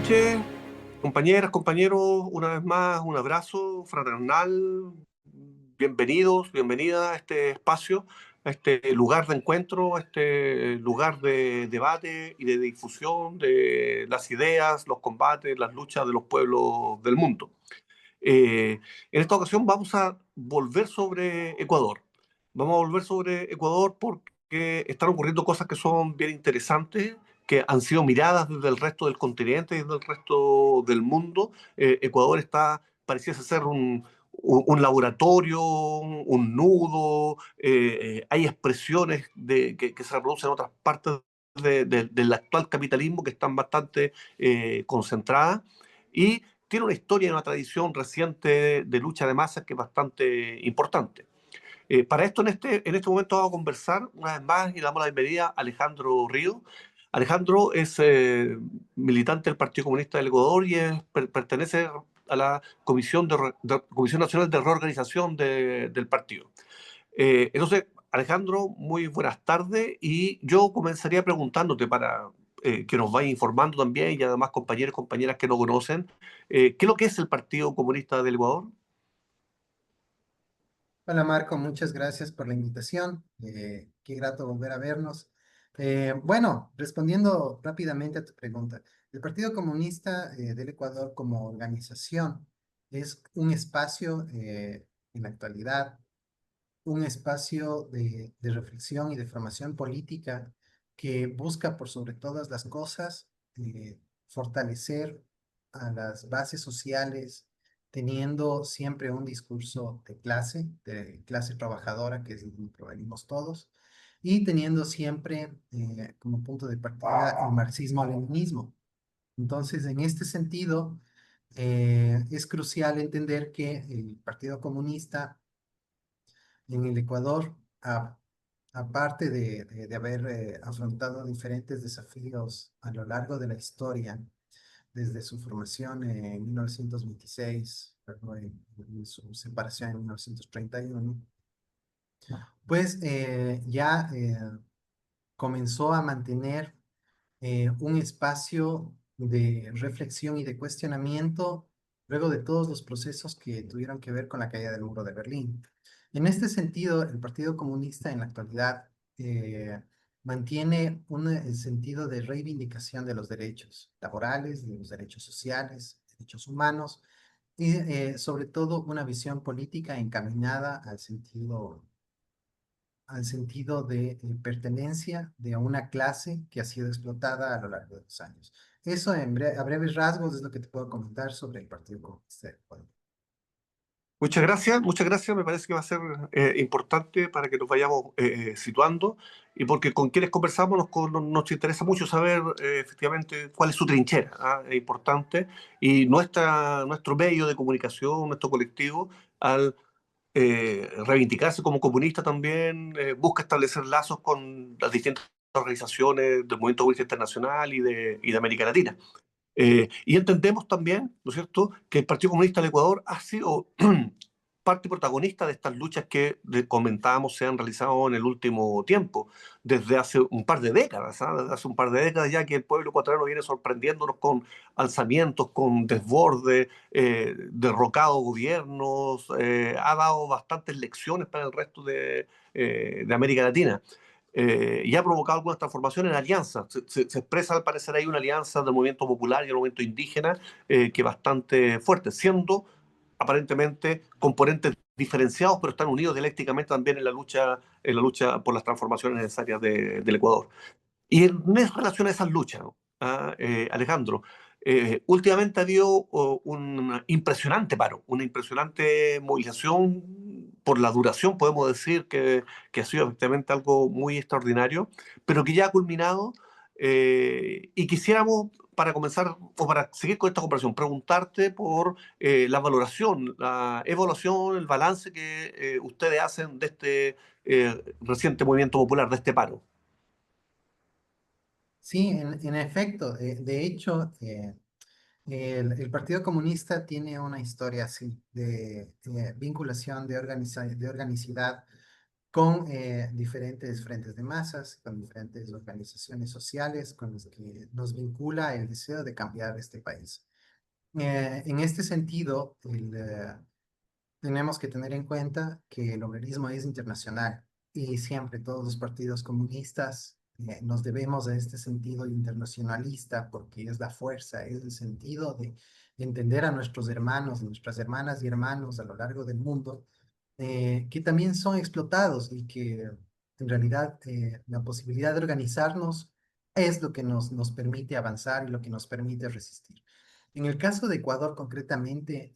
noches, compañeras, compañeros, una vez más, un abrazo fraternal. Bienvenidos, bienvenida a este espacio, a este lugar de encuentro, a este lugar de debate y de difusión de las ideas, los combates, las luchas de los pueblos del mundo. En esta ocasión vamos a volver sobre Ecuador. Vamos a volver sobre Ecuador porque están ocurriendo cosas que son bien interesantes, que han sido miradas desde el resto del continente y desde el resto del mundo. Ecuador pareciese ser un laboratorio, un nudo. Hay expresiones que se reproducen en otras partes del actual capitalismo que están bastante concentradas. Y tiene una historia y una tradición reciente de lucha de masas que es bastante importante. Para esto, en este momento vamos a conversar una vez más y le damos la bienvenida a Alejandro Río. Alejandro es militante del Partido Comunista del Ecuador y pertenece a la Comisión Nacional de Reorganización del partido. Entonces, Alejandro, muy buenas tardes y yo comenzaría preguntándote para que nos vaya informando también y además compañeros y compañeras que no conocen, ¿qué es lo que es el Partido Comunista del Ecuador? Hola Marco, muchas gracias por la invitación. Qué grato volver a vernos. Bueno, respondiendo rápidamente a tu pregunta, el Partido Comunista del Ecuador como organización es un espacio en la actualidad, un espacio de reflexión y de formación política que busca por sobre todas las cosas fortalecer a las bases sociales, teniendo siempre un discurso de clase trabajadora, que es de donde provenimos todos, y teniendo siempre como punto de partida el marxismo-leninismo. Entonces, en este sentido, es crucial entender que el Partido Comunista en el Ecuador, aparte de haber afrontado diferentes desafíos a lo largo de la historia, desde su formación en 1926, luego en su separación en 1931, pues ya comenzó a mantener un espacio de reflexión y de cuestionamiento luego de todos los procesos que tuvieron que ver con la caída del muro de Berlín. En este sentido, el Partido Comunista en la actualidad mantiene un sentido de reivindicación de los derechos laborales, de los derechos sociales, derechos humanos y sobre todo una visión política encaminada al sentido de pertenencia de una clase que ha sido explotada a lo largo de los años. Eso a breves rasgos es lo que te puedo comentar sobre el Partido Comunista de Ecuador. Muchas gracias, me parece que va a ser importante para que nos vayamos situando y porque con quienes conversamos nos interesa mucho saber efectivamente cuál es su trinchera, ¿ah? Es importante y nuestro medio de comunicación, nuestro colectivo, al reivindicarse como comunista también, busca establecer lazos con las distintas organizaciones del movimiento comunista internacional y de América Latina. Y entendemos también, ¿no es cierto?, que el Partido Comunista del Ecuador ha sido parte protagonista de estas luchas que comentábamos se han realizado en el último tiempo, desde hace un par de décadas, ¿ah? Desde hace un par de décadas ya que el pueblo ecuatoriano viene sorprendiéndonos con alzamientos, con desbordes, derrocado gobiernos, ha dado bastantes lecciones para el resto de América Latina. Y ha provocado algunas transformaciones en alianzas. Se expresa al parecer ahí una alianza del movimiento popular y del movimiento indígena que es bastante fuerte, siendo aparentemente componentes diferenciados, pero están unidos dialécticamente también en la lucha por las transformaciones necesarias del Ecuador. Y en relación a esas luchas, ¿no? Alejandro, últimamente ha habido un impresionante paro, una impresionante movilización por la duración, podemos decir que ha sido efectivamente algo muy extraordinario, pero que ya ha culminado. Y quisiéramos, para comenzar o para seguir con esta conversación, preguntarte por la valoración, la evaluación, el balance que ustedes hacen de este reciente movimiento popular, de este paro. Sí, en efecto, de hecho, el Partido Comunista tiene una historia así de vinculación, de organicidad con diferentes frentes de masas, con diferentes organizaciones sociales con las que nos vincula el deseo de cambiar este país. En este sentido, tenemos que tener en cuenta que el obrerismo es internacional y siempre todos los partidos comunistas nos debemos a este sentido internacionalista porque es la fuerza, es el sentido de entender a nuestros hermanos, nuestras hermanas y hermanos a lo largo del mundo que también son explotados y que en realidad la posibilidad de organizarnos es lo que nos permite avanzar y lo que nos permite resistir. En el caso de Ecuador concretamente,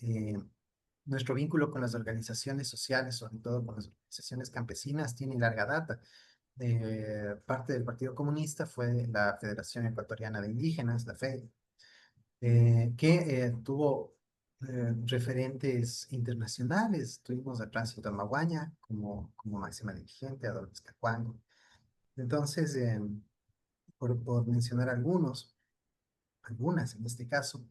nuestro vínculo con las organizaciones sociales, sobre todo con las organizaciones campesinas, tiene larga data. Parte del Partido Comunista fue la Federación Ecuatoriana de Indígenas, la FED, que tuvo referentes internacionales. Tuvimos a Tránsito Amaguaña como máxima dirigente, a Dolores Cacuango. Entonces, por mencionar algunas en este caso,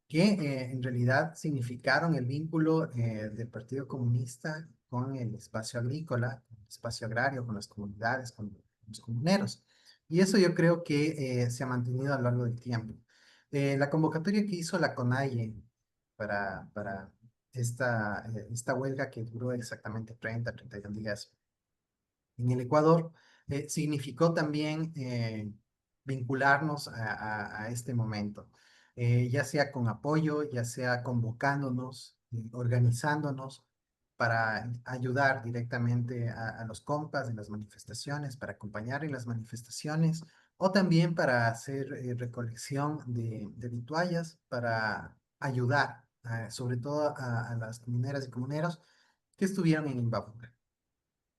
que en realidad significaron el vínculo del Partido Comunista con el espacio agrícola, con el espacio agrario, con las comunidades, con los comuneros. Y eso yo creo que se ha mantenido a lo largo del tiempo. La convocatoria que hizo la CONAIE para esta huelga que duró exactamente 31 días en el Ecuador, significó también vincularnos a este momento, ya sea con apoyo, ya sea convocándonos, organizándonos para ayudar directamente a los compas en las manifestaciones, para acompañar en las manifestaciones, o también para hacer recolección de vituallas, para ayudar, sobre todo a las comuneras y comuneros que estuvieron en Imbabura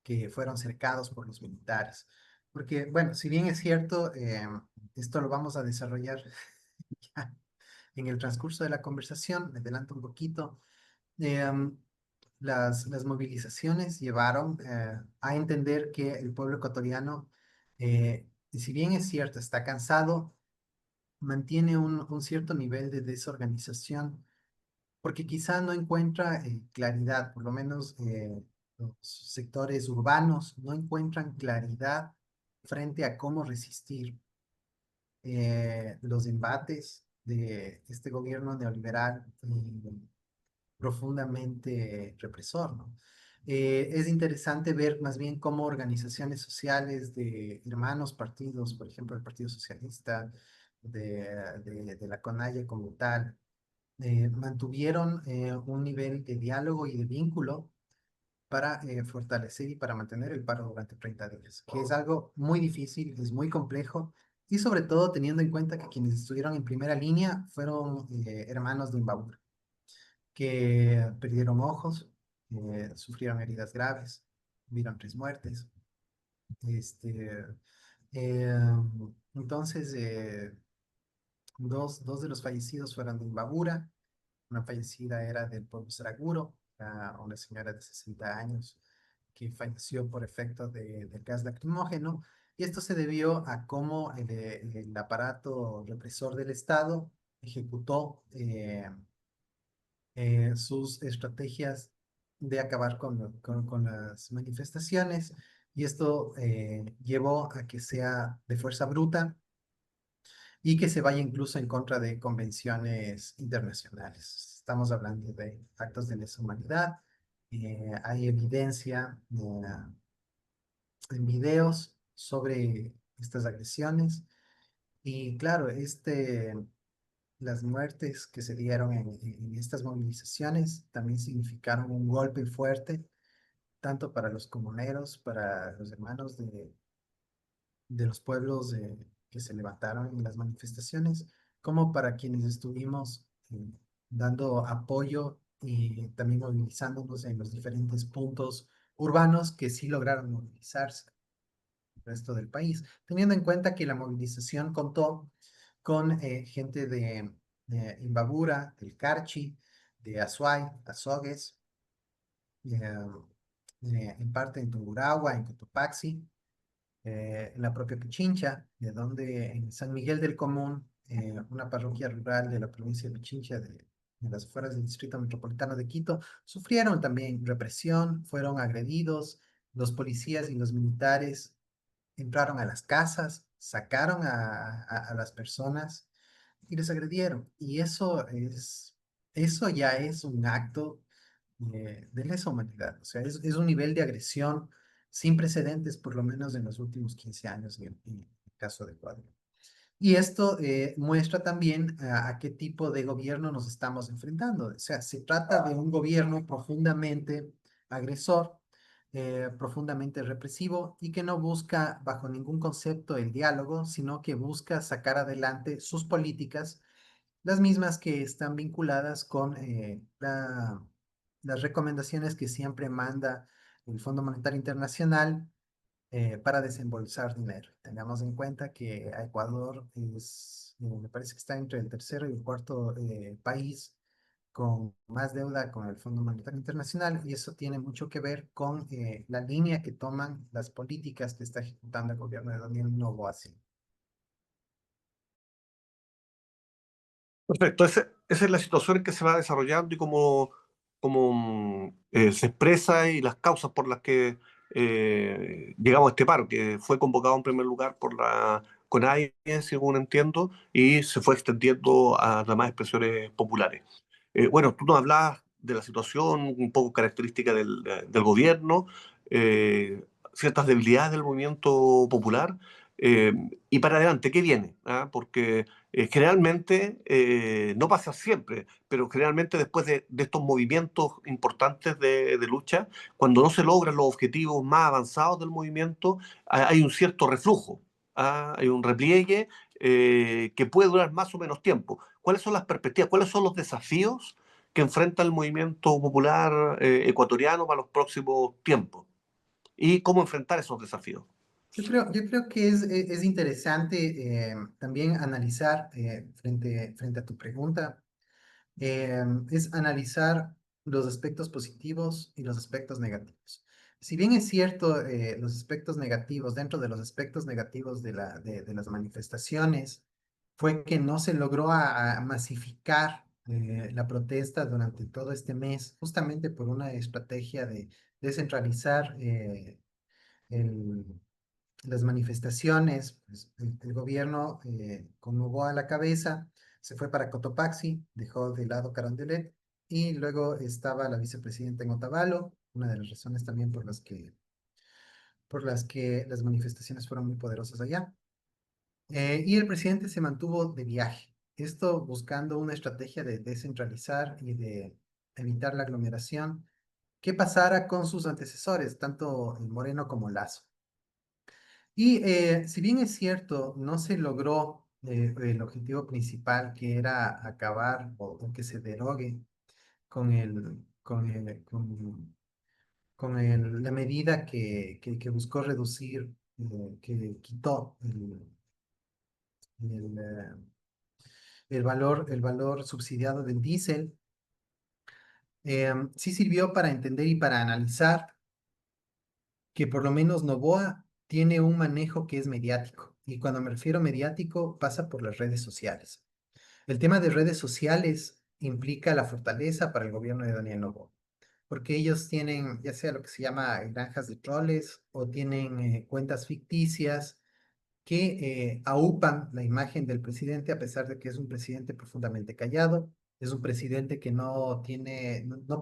que fueron cercados por los militares. Porque, bueno, si bien es cierto, esto lo vamos a desarrollar ya en el transcurso de la conversación, me adelanto un poquito, em, las movilizaciones llevaron a entender que el pueblo ecuatoriano, si bien es cierto, está cansado, mantiene un cierto nivel de desorganización porque quizá no encuentra claridad, por lo menos los sectores urbanos no encuentran claridad frente a cómo resistir los embates de este gobierno neoliberal profundamente represor, ¿no? Es interesante ver más bien cómo organizaciones sociales de hermanos partidos, por ejemplo, el Partido Socialista, de la CONAIE como tal, mantuvieron un nivel de diálogo y de vínculo para fortalecer y para mantener el paro durante 30 días, que es algo muy difícil, es muy complejo, y sobre todo teniendo en cuenta que quienes estuvieron en primera línea fueron hermanos de Imbabura, que perdieron ojos, sufrieron heridas graves, hubieron 3 muertes. Este, eh, entonces, dos de los fallecidos fueron de Imbabura. Una fallecida era del pueblo Saraguro, una señora de 60 años que falleció por efecto del gas lacrimógeno. Y esto se debió a cómo el aparato represor del Estado ejecutó sus estrategias de acabar con las manifestaciones. Y esto llevó a que sea de fuerza bruta y que se vaya incluso en contra de convenciones internacionales. Estamos hablando de actos de lesa humanidad. Hay evidencia en videos sobre estas agresiones. Y claro, las muertes que se dieron en estas movilizaciones también significaron un golpe fuerte, tanto para los comuneros, para los hermanos de los pueblos que se levantaron en las manifestaciones, como para quienes estuvimos dando apoyo y también movilizándonos en los diferentes puntos urbanos que sí lograron movilizarse el resto del país, teniendo en cuenta que la movilización contó con gente de Imbabura, del Carchi, de Azuay, Azogues, eh, en parte en Tungurahua, en Cotopaxi, en la propia Pichincha, de donde en San Miguel del Común, una parroquia rural de la provincia de Pichincha, de las afueras del Distrito Metropolitano de Quito, sufrieron también represión, fueron agredidos, los policías y los militares entraron a las casas, sacaron a las personas y les agredieron. Y eso ya es un acto de lesa humanidad. O sea, es un nivel de agresión sin precedentes, por lo menos en los últimos 15 años en el caso de Ecuador. Y esto muestra también a qué tipo de gobierno nos estamos enfrentando. O sea, se trata de un gobierno profundamente agresor, profundamente represivo y que no busca bajo ningún concepto el diálogo, sino que busca sacar adelante sus políticas, las mismas que están vinculadas con las recomendaciones que siempre manda el Fondo Monetario Internacional para desembolsar dinero. Tengamos en cuenta que a Ecuador me parece que está entre el tercero y el cuarto país con más deuda con el Fondo Monetario Internacional y eso tiene mucho que ver con la línea que toman las políticas que está ejecutando el gobierno de Daniel Noboa. Perfecto, esa es la situación en que se va desarrollando y cómo se expresa y las causas por las que llegamos a este paro, que fue convocado en primer lugar por la CONAIE, según entiendo, y se fue extendiendo a demás expresiones populares. Bueno, tú nos hablabas de la situación un poco característica del gobierno, ciertas debilidades del movimiento popular, eh, y para adelante, ¿qué viene? ¿Ah? Porque generalmente, no pasa siempre, pero generalmente después de estos movimientos importantes de lucha, cuando no se logran los objetivos más avanzados del movimiento, hay un cierto reflujo, ¿ah? Hay un repliegue que puede durar más o menos tiempo. ¿Cuáles son las perspectivas? ¿Cuáles son los desafíos que enfrenta el movimiento popular ecuatoriano para los próximos tiempos? ¿Y cómo enfrentar esos desafíos? Yo creo que es interesante también analizar frente a tu pregunta, es analizar los aspectos positivos y los aspectos negativos. Si bien es cierto, los aspectos negativos, dentro de los aspectos negativos de las manifestaciones, fue que no se logró a masificar la protesta durante todo este mes, justamente por una estrategia de descentralizar el las manifestaciones, pues, el gobierno con Noboa a la cabeza se fue para Cotopaxi, dejó de lado Carondelet y luego estaba la vicepresidenta en Otavalo, una de las razones también por las que las manifestaciones fueron muy poderosas allá. Y el presidente se mantuvo de viaje, esto buscando una estrategia de descentralizar y de evitar la aglomeración que pasara con sus antecesores, tanto Moreno como Lazo. Y si bien es cierto, no se logró el objetivo principal que era acabar o que se derogue con la medida que buscó reducir, que quitó el, eh, el valor subsidiado del diésel, sí sirvió para entender y para analizar que por lo menos Novoa tiene un manejo que es mediático. Y cuando me refiero a mediático, pasa por las redes sociales. El tema de redes sociales implica la fortaleza para el gobierno de Daniel Noboa, porque ellos tienen ya sea lo que se llama granjas de troles o tienen cuentas ficticias que aupan la imagen del presidente a pesar de que es un presidente profundamente callado, es un presidente que no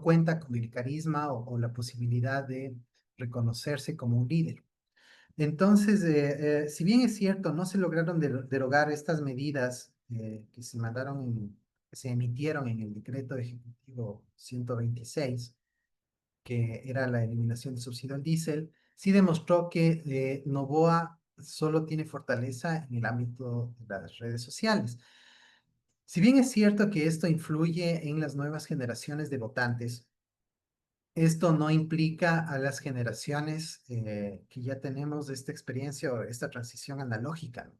cuenta con el carisma o la posibilidad de reconocerse como un líder. Entonces, si bien es cierto, no se lograron derogar estas medidas que se emitieron en el decreto ejecutivo 126, que era la eliminación del subsidio al diésel, sí demostró que Novoa solo tiene fortaleza en el ámbito de las redes sociales. Si bien es cierto que esto influye en las nuevas generaciones de votantes, esto no implica a las generaciones que ya tenemos esta experiencia o esta transición analógica, ¿no?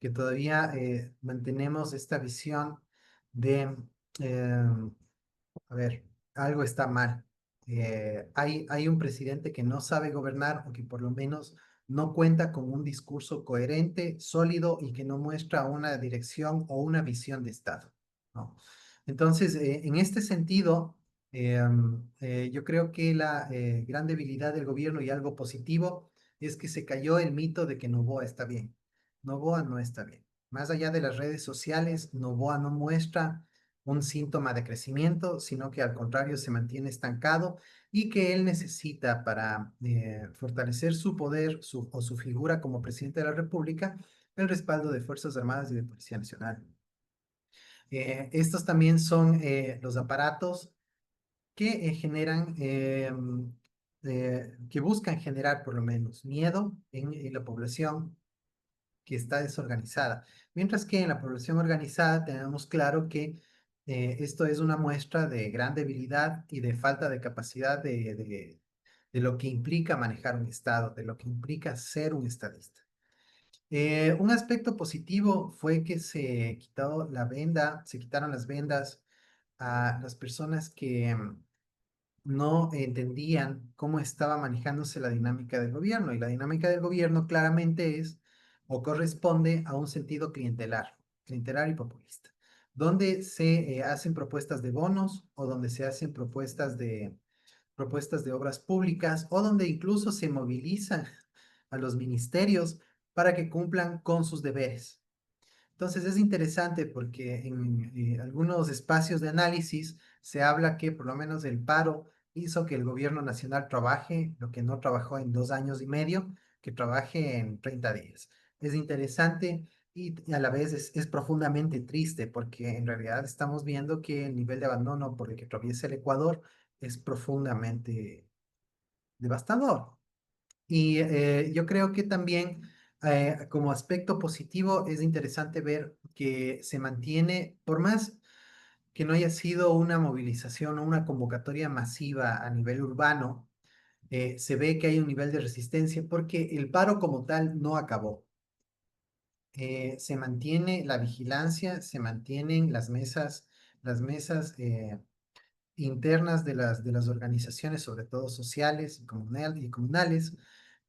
Que todavía mantenemos esta visión de, eh, a ver, algo está mal. Hay un presidente que no sabe gobernar o que por lo menos no cuenta con un discurso coherente, sólido y que no muestra una dirección o una visión de Estado, ¿no? Entonces, en este sentido, Yo creo que la gran debilidad del gobierno y algo positivo es que se cayó el mito de que Noboa está bien. Noboa no está bien. Más allá de las redes sociales, Noboa no muestra un síntoma de crecimiento, sino que al contrario se mantiene estancado y que él necesita para fortalecer su poder o su figura como presidente de la República el respaldo de Fuerzas Armadas y de Policía Nacional. Estos también son los aparatos que generan, que buscan generar por lo menos miedo en la población que está desorganizada. Mientras que en la población organizada tenemos claro que esto es una muestra de gran debilidad y de falta de capacidad de lo que implica manejar un Estado, de lo que implica ser un estadista. Un aspecto positivo fue que se quitó la venda, se quitaron las vendas a las personas que no entendían cómo estaba manejándose la dinámica del gobierno. Y la dinámica del gobierno claramente es o corresponde a un sentido clientelar y populista, donde se hacen propuestas de bonos o donde se hacen propuestas de obras públicas o donde incluso se movilizan a los ministerios para que cumplan con sus deberes. Entonces es interesante porque en algunos espacios de análisis se habla que por lo menos el paro hizo que el gobierno nacional trabaje lo que no trabajó en 2 años y medio, que trabaje en 30 días. Es interesante y a la vez es profundamente triste porque en realidad estamos viendo que el nivel de abandono por el que atraviesa el Ecuador es profundamente devastador. Y yo creo que también como aspecto positivo es interesante ver que se mantiene, por más que no haya sido una movilización o una convocatoria masiva a nivel urbano, se ve que hay un nivel de resistencia porque el paro como tal no acabó. Se mantiene la vigilancia, se mantienen las mesas internas de las organizaciones, sobre todo sociales y comunales,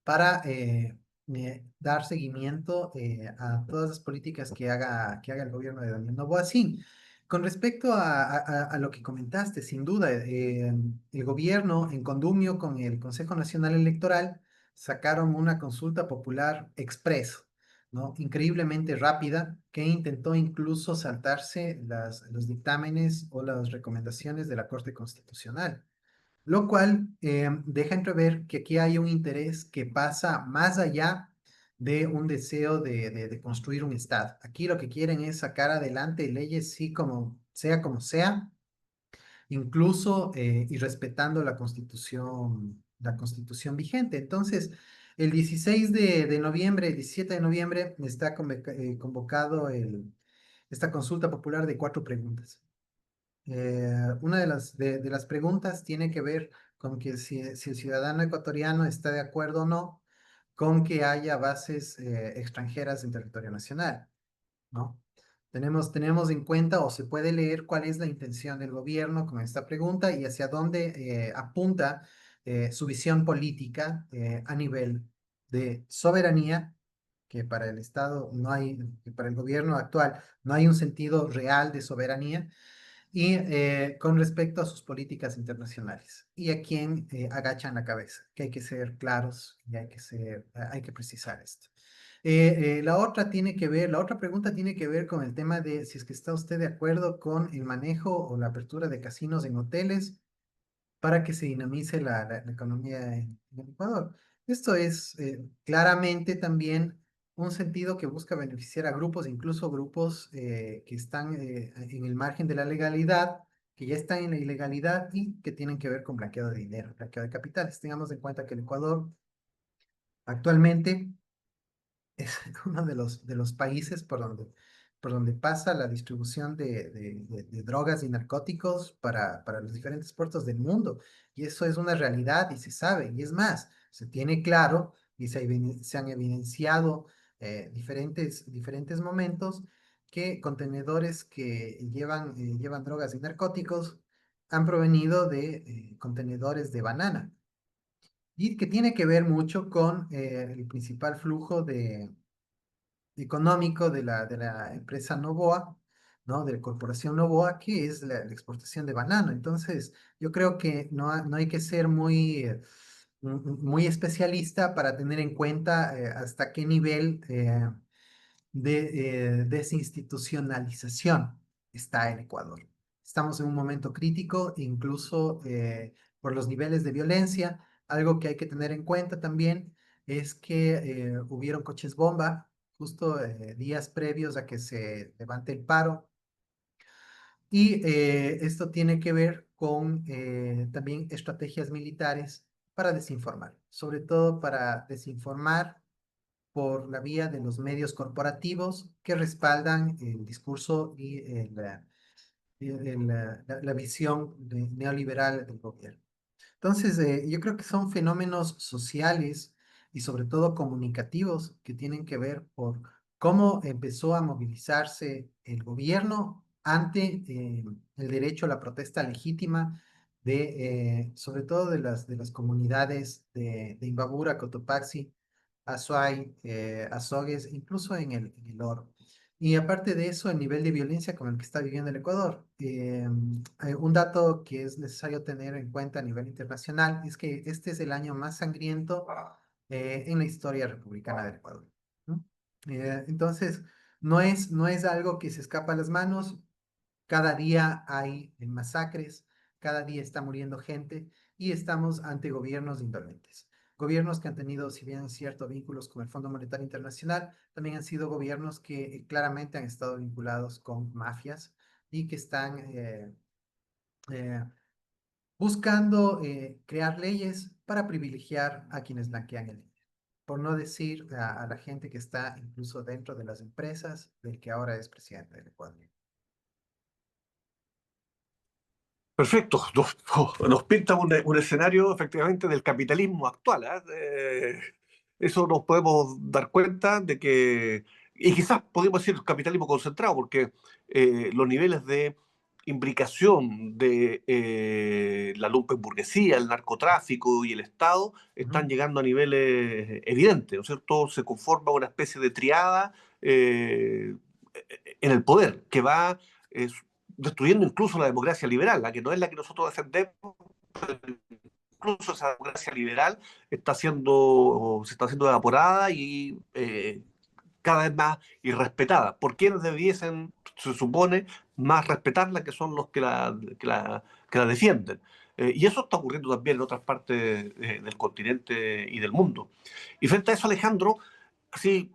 para dar seguimiento a todas las políticas que haga el gobierno de Daniel Noboa. Sí, con respecto a lo que comentaste, sin duda, el gobierno, en condumio con el Consejo Nacional Electoral, sacaron una consulta popular express, ¿no? Increíblemente rápida, que intentó incluso saltarse los dictámenes o las recomendaciones de la Corte Constitucional, lo cual deja entrever que aquí hay un interés que pasa más allá de un deseo de construir un Estado. Aquí lo que quieren es sacar adelante leyes, sí, como sea, incluso y respetando la constitución vigente. Entonces, el 16 de noviembre, el 17 de noviembre, está convocado esta consulta popular de 4 preguntas. Una de las preguntas tiene que ver con que si el ciudadano ecuatoriano está de acuerdo o no con que haya bases extranjeras en territorio nacional, ¿no? Tenemos en cuenta o se puede leer cuál es la intención del gobierno con esta pregunta y hacia dónde apunta su visión política a nivel de soberanía, que para el Estado no hay, que para el gobierno actual no hay un sentido real de soberanía y con respecto a sus políticas internacionales y a quién agachan la cabeza, que hay que ser claros y hay que precisar esto. La otra pregunta tiene que ver con el tema de si es que está usted de acuerdo con el manejo o la apertura de casinos en hoteles para que se dinamice la economía en el Ecuador. Esto es claramente también un sentido que busca beneficiar a grupos, incluso grupos que están en el margen de la legalidad, que ya están en la ilegalidad y que tienen que ver con blanqueo de dinero, blanqueo de capitales. Tengamos en cuenta que el Ecuador actualmente es uno de los países por donde pasa la distribución de drogas y narcóticos para los diferentes puertos del mundo. Y eso es una realidad y se sabe. Y es más, se tiene claro y se han evidenciado diferentes momentos que contenedores que llevan drogas y narcóticos han provenido de contenedores de banana. Y que tiene que ver mucho con el principal flujo económico de la empresa Novoa, ¿no? De la Corporación Novoa, que es la exportación de banano. Entonces, yo creo que no hay que ser muy especialista para tener en cuenta hasta qué nivel de desinstitucionalización está el Ecuador. Estamos en un momento crítico, incluso por los niveles de violencia. Algo que hay que tener en cuenta también es que hubieron coches bomba justo días previos a que se levante el paro. Y esto tiene que ver con también estrategias militares para desinformar, sobre todo para desinformar por la vía de los medios corporativos que respaldan el discurso y la visión neoliberal del gobierno. Entonces, yo creo que son fenómenos sociales y sobre todo comunicativos que tienen que ver por cómo empezó a movilizarse el gobierno ante el derecho a la protesta legítima sobre todo de las comunidades de Imbabura, Cotopaxi, Azuay, Azogues, incluso en el Oro. Y aparte de eso, el nivel de violencia con el que está viviendo el Ecuador. Un dato que es necesario tener en cuenta a nivel internacional es que este es el año más sangriento en la historia republicana del Ecuador, ¿no? Entonces, no es algo que se escapa a las manos. Cada día hay masacres, cada día está muriendo gente y estamos ante gobiernos indolentes. Gobiernos que han tenido, si bien es cierto, vínculos con el Fondo Monetario Internacional, también han sido gobiernos que claramente han estado vinculados con mafias y que están eh, buscando crear leyes para privilegiar a quienes blanquean el dinero. Por no decir a la gente que está incluso dentro de las empresas del que ahora es presidente del Ecuador. Perfecto, nos pinta un escenario efectivamente del capitalismo actual. ¿Ah? Eso nos podemos dar cuenta de que, y quizás podemos decir capitalismo concentrado, porque los niveles de imbricación de la lumpenburguesía, el narcotráfico y el Estado están Ujú. llegando a niveles evidentes, ¿no es cierto? Se conforma una especie de triada eh, en el poder que va eh, destruyendo incluso la democracia liberal, la que no es la que nosotros defendemos, incluso esa democracia liberal se está haciendo evaporada y cada vez más irrespetada. ¿Por quienes debiesen, se supone, más respetarla que son los que la defienden? Y eso está ocurriendo también en otras partes del continente y del mundo. Y frente a eso, Alejandro, así,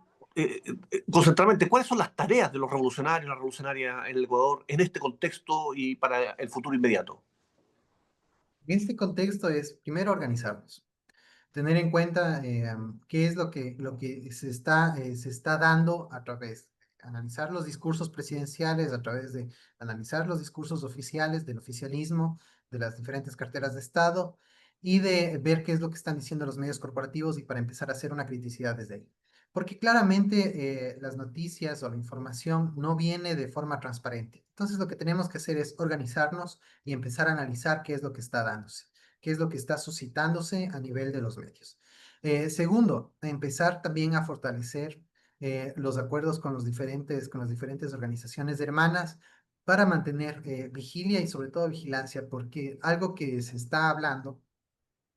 concentradamente, ¿cuáles son las tareas de los revolucionarios, la revolucionaria en el Ecuador en este contexto y para el futuro inmediato? En este contexto es primero organizarnos, tener en cuenta qué es lo que se está dando a través de analizar los discursos presidenciales, a través de analizar los discursos oficiales del oficialismo, de las diferentes carteras de Estado y de ver qué es lo que están diciendo los medios corporativos y para empezar a hacer una criticidad desde ahí. Porque claramente las noticias o la información no viene de forma transparente. Entonces lo que tenemos que hacer es organizarnos y empezar a analizar qué es lo que está dándose, qué es lo que está suscitándose a nivel de los medios. Segundo, empezar también a fortalecer los acuerdos con las diferentes organizaciones hermanas para mantener vigilia y sobre todo vigilancia, porque algo que se está hablando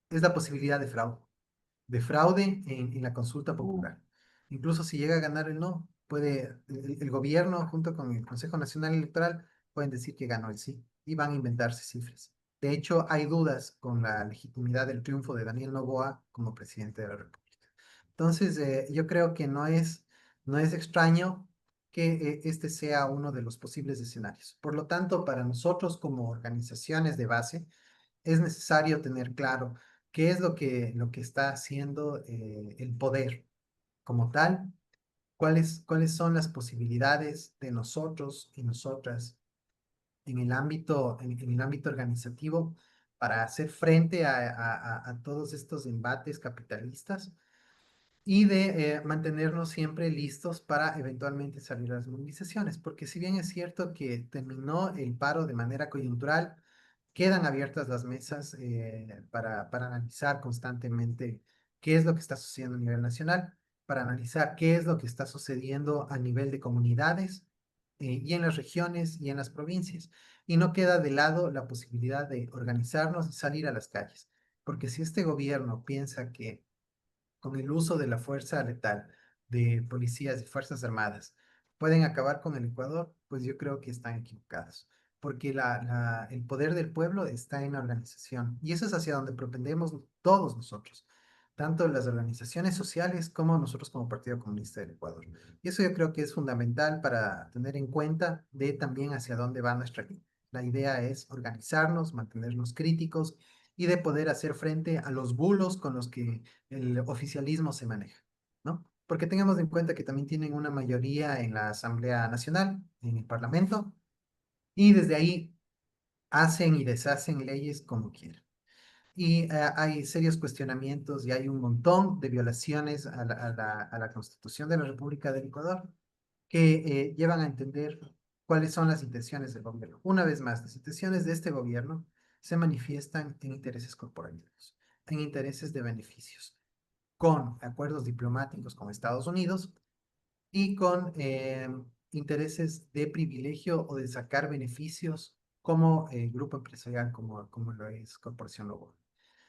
es la posibilidad de fraude en la consulta popular. Incluso si llega a ganar el no, puede el gobierno junto con el Consejo Nacional Electoral pueden decir que ganó el sí y van a inventarse cifras. De hecho, hay dudas con la legitimidad del triunfo de Daniel Noboa como presidente de la República. Entonces, yo creo que no es extraño que este sea uno de los posibles escenarios. Por lo tanto, para nosotros como organizaciones de base, es necesario tener claro qué es lo que está haciendo el poder como tal, cuáles son las posibilidades de nosotros y nosotras en el ámbito organizativo para hacer frente a todos estos embates capitalistas y de mantenernos siempre listos para eventualmente salir a las movilizaciones, porque si bien es cierto que terminó el paro de manera coyuntural, quedan abiertas las mesas para analizar constantemente qué es lo que está sucediendo a nivel nacional, para analizar qué es lo que está sucediendo a nivel de comunidades y en las regiones y en las provincias. Y no queda de lado la posibilidad de organizarnos y salir a las calles. Porque si este gobierno piensa que con el uso de la fuerza letal de policías y fuerzas armadas pueden acabar con el Ecuador, pues yo creo que están equivocados, porque el poder del pueblo está en la organización y eso es hacia donde propendemos todos nosotros, tanto las organizaciones sociales como nosotros como Partido Comunista del Ecuador. Y eso yo creo que es fundamental para tener en cuenta de también hacia dónde va nuestra línea. La idea es organizarnos, mantenernos críticos y de poder hacer frente a los bulos con los que el oficialismo se maneja, ¿no? Porque tengamos en cuenta que también tienen una mayoría en la Asamblea Nacional, en el Parlamento, y desde ahí hacen y deshacen leyes como quieren. Y hay serios cuestionamientos y hay un montón de violaciones a la Constitución de la República del Ecuador que llevan a entender cuáles son las intenciones del gobierno. Una vez más, las intenciones de este gobierno se manifiestan en intereses corporativos, en intereses de beneficios con acuerdos diplomáticos con Estados Unidos y con intereses de privilegio o de sacar beneficios como grupo empresarial, como lo es Corporación Lobo.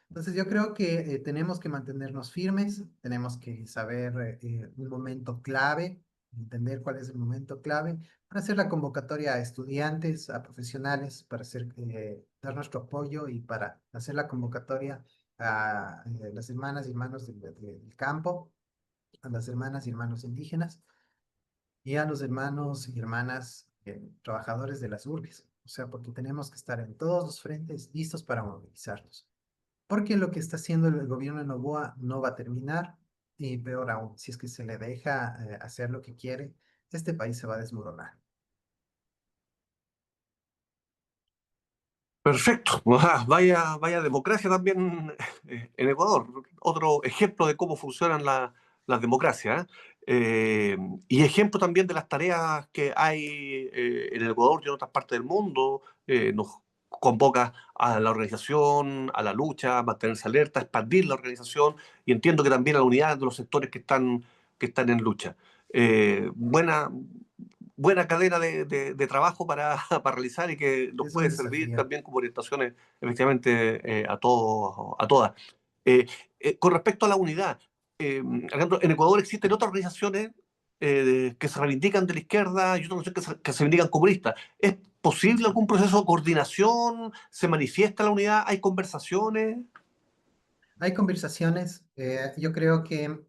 Entonces yo creo que tenemos que mantenernos firmes, tenemos que saber un momento clave, entender cuál es el momento clave para hacer la convocatoria a estudiantes, a profesionales, para dar nuestro apoyo y para hacer la convocatoria a las hermanas y hermanos del campo, a las hermanas y hermanos indígenas y a los hermanos y hermanas trabajadores de las urbes. O sea, porque tenemos que estar en todos los frentes listos para movilizarnos. Porque lo que está haciendo el gobierno de Noboa no va a terminar y peor aún, si es que se le deja hacer lo que quiere, este país se va a desmoronar. Perfecto. Ajá, vaya democracia también en Ecuador. Otro ejemplo de cómo funcionan las democracias. Y ejemplo también de las tareas que hay en el Ecuador y en otras partes del mundo. Nos convoca a la organización, a la lucha, a mantenerse alerta, a expandir la organización y entiendo que también a la unidad de los sectores que están en lucha. Buena cadena de trabajo para realizar y que nos Es un puede servir desafío. también como orientaciones, efectivamente, a todos, a todas. Eh, con respecto a la unidad, Alejandro, en Ecuador existen otras organizaciones que se reivindican de la izquierda y otras organizaciones que se reivindican comunistas. ¿Es posible algún proceso de coordinación? ¿Se manifiesta la unidad? ¿Hay conversaciones? Hay conversaciones, yo creo que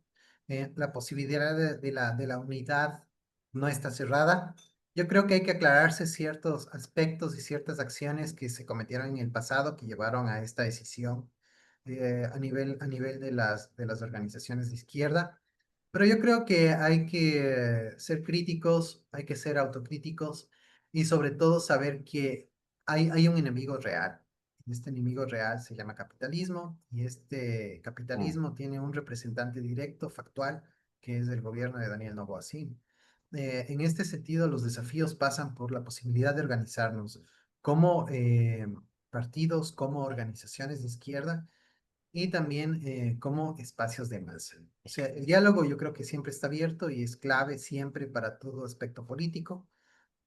la posibilidad de la unidad no está cerrada. Yo creo que hay que aclararse ciertos aspectos y ciertas acciones que se cometieron en el pasado que llevaron a esta decisión a nivel de las organizaciones de izquierda. Pero yo creo que hay que ser críticos, hay que ser autocríticos y sobre todo saber que hay un enemigo real. Este enemigo real se llama capitalismo y este Mm. capitalismo tiene un representante directo, factual, que es el gobierno de Daniel Noboa. En este sentido, los desafíos pasan por la posibilidad de organizarnos como partidos, como organizaciones de izquierda y también como espacios de masa. O sea, el diálogo yo creo que siempre está abierto y es clave siempre para todo aspecto político.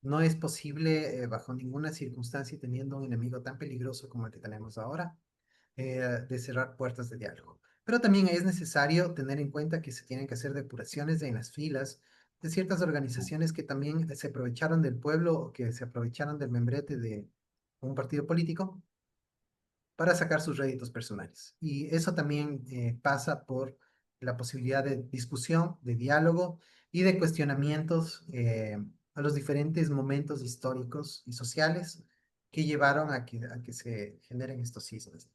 No es posible bajo ninguna circunstancia teniendo un enemigo tan peligroso como el que tenemos ahora de cerrar puertas de diálogo. Pero también es necesario tener en cuenta que se tienen que hacer depuraciones en las filas de ciertas organizaciones que también se aprovecharon del pueblo o que se aprovecharon del membrete de un partido político para sacar sus réditos personales. Y eso también pasa por la posibilidad de discusión, de diálogo y de cuestionamientos a los diferentes momentos históricos y sociales que llevaron a que se generen estos sismos.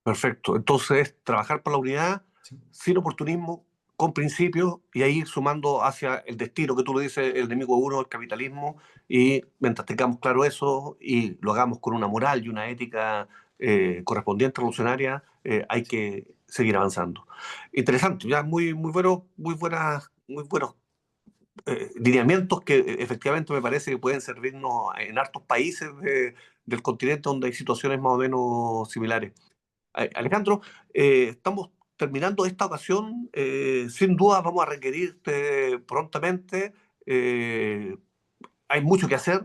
Perfecto. Entonces, trabajar por la unidad, Sí, sin oportunismo, con principios, y ahí ir sumando hacia el destino que tú lo dices, el enemigo uno, el capitalismo, y mientras tengamos claro eso y lo hagamos con una moral y una ética correspondiente revolucionaria, hay sí, que seguir avanzando. Interesante, ya muy buenos lineamientos que efectivamente me parece que pueden servirnos en hartos países del continente donde hay situaciones más o menos similares. Alejandro, estamos terminando esta ocasión. Sin duda vamos a requerirte prontamente eh, hay mucho que hacer,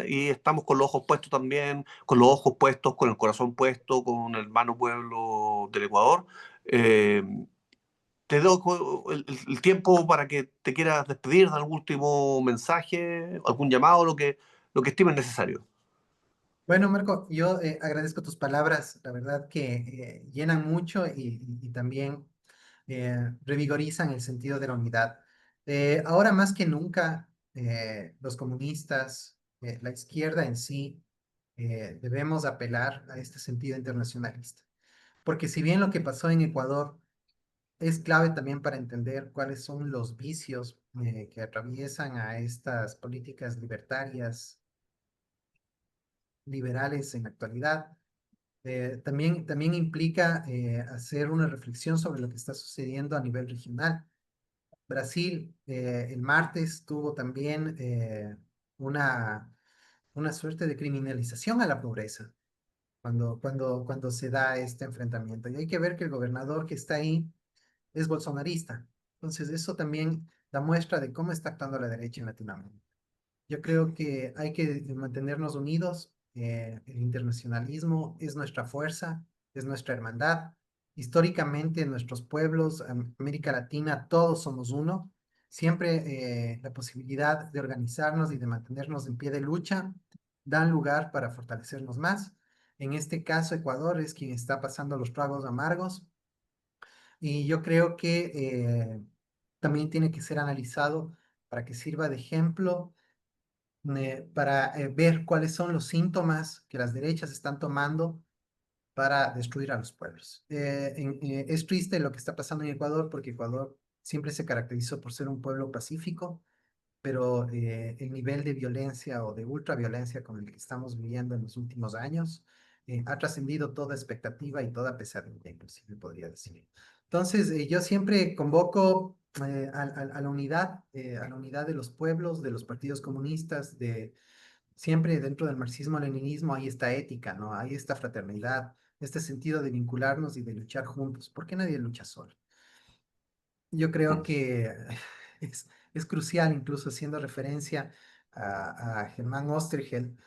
y estamos con los ojos puestos también, con los ojos puestos, con el corazón puesto, con el hermano pueblo del Ecuador. Eh, Te doy el tiempo para que te quieras despedir, de algún último mensaje, algún llamado, lo que estimes necesario. Bueno, Marco, yo agradezco tus palabras, la verdad que llenan mucho y también revigorizan el sentido de la unidad. Ahora más que nunca, los comunistas, la izquierda en sí, debemos apelar a este sentido internacionalista. Porque si bien lo que pasó en Ecuador es clave también para entender cuáles son los vicios que atraviesan a estas políticas libertarias, liberales en la actualidad, también implica hacer una reflexión sobre lo que está sucediendo a nivel regional. Brasil el martes tuvo también una suerte de criminalización a la pobreza cuando se da este enfrentamiento. Y hay que ver que el gobernador que está ahí es bolsonarista. Entonces, eso también da muestra de cómo está actuando la derecha en Latinoamérica. Yo creo que hay que mantenernos unidos. El internacionalismo es nuestra fuerza, es nuestra hermandad. Históricamente, nuestros pueblos, América Latina, todos somos uno. Siempre la posibilidad de organizarnos y de mantenernos en pie de lucha dan lugar para fortalecernos más. En este caso, Ecuador es quien está pasando los tragos amargos y yo creo que también tiene que ser analizado para que sirva de ejemplo para ver cuáles son los síntomas que las derechas están tomando para destruir a los pueblos. Es triste lo que está pasando en Ecuador porque Ecuador siempre se caracterizó por ser un pueblo pacífico, pero el nivel de violencia o de ultraviolencia con el que estamos viviendo en los últimos años ha trascendido toda expectativa y toda pesadilla, inclusive podría decir. Entonces, yo siempre convoco a la unidad de los pueblos, de los partidos comunistas, siempre dentro del marxismo-leninismo hay esta ética, ¿no? Hay esta fraternidad, este sentido de vincularnos y de luchar juntos, porque nadie lucha solo. Yo creo Mm. que es crucial, incluso haciendo referencia a Germán Oesterheld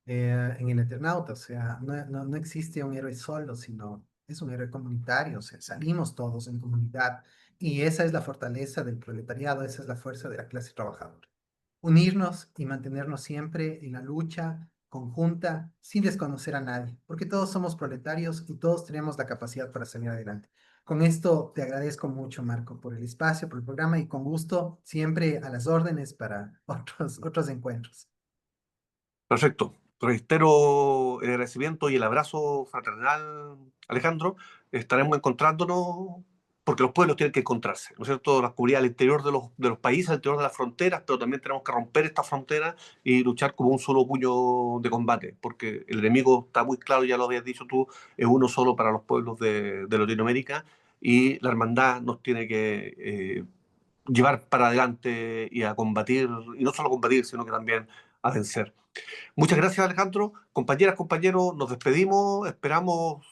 en El Eternauta, o sea, no existe un héroe solo, sino es un héroe comunitario, o sea, salimos todos en comunidad y esa es la fortaleza del proletariado, esa es la fuerza de la clase trabajadora. Unirnos y mantenernos siempre en la lucha conjunta, sin desconocer a nadie, porque todos somos proletarios y todos tenemos la capacidad para salir adelante. Con esto te agradezco mucho, Marco, por el espacio, por el programa y con gusto siempre a las órdenes para otros encuentros. Perfecto. Reitero el agradecimiento y el abrazo fraternal, Alejandro. Estaremos encontrándonos porque los pueblos tienen que encontrarse, ¿no es cierto? Las cubrir al interior de los países, al interior de las fronteras, pero también tenemos que romper estas fronteras y luchar como un solo puño de combate, porque el enemigo está muy claro, ya lo habías dicho tú, es uno solo para los pueblos de Latinoamérica y la hermandad nos tiene que llevar para adelante y a combatir, y no solo combatir, sino que también a vencer. Muchas gracias, Alejandro. Compañeras, compañeros, nos despedimos. Esperamos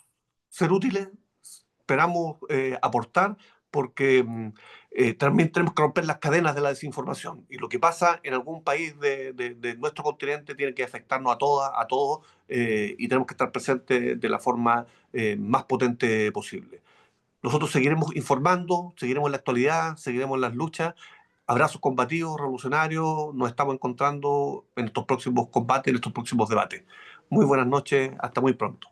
ser útiles, esperamos aportar, porque también tenemos que romper las cadenas de la desinformación. Y lo que pasa en algún país de nuestro continente tiene que afectarnos a todas, a todos, y tenemos que estar presentes de la forma más potente posible. Nosotros seguiremos informando, seguiremos en la actualidad, seguiremos en las luchas. Abrazos combativos, revolucionarios. Nos estamos encontrando en estos próximos combates, en estos próximos debates. Muy buenas noches, hasta muy pronto.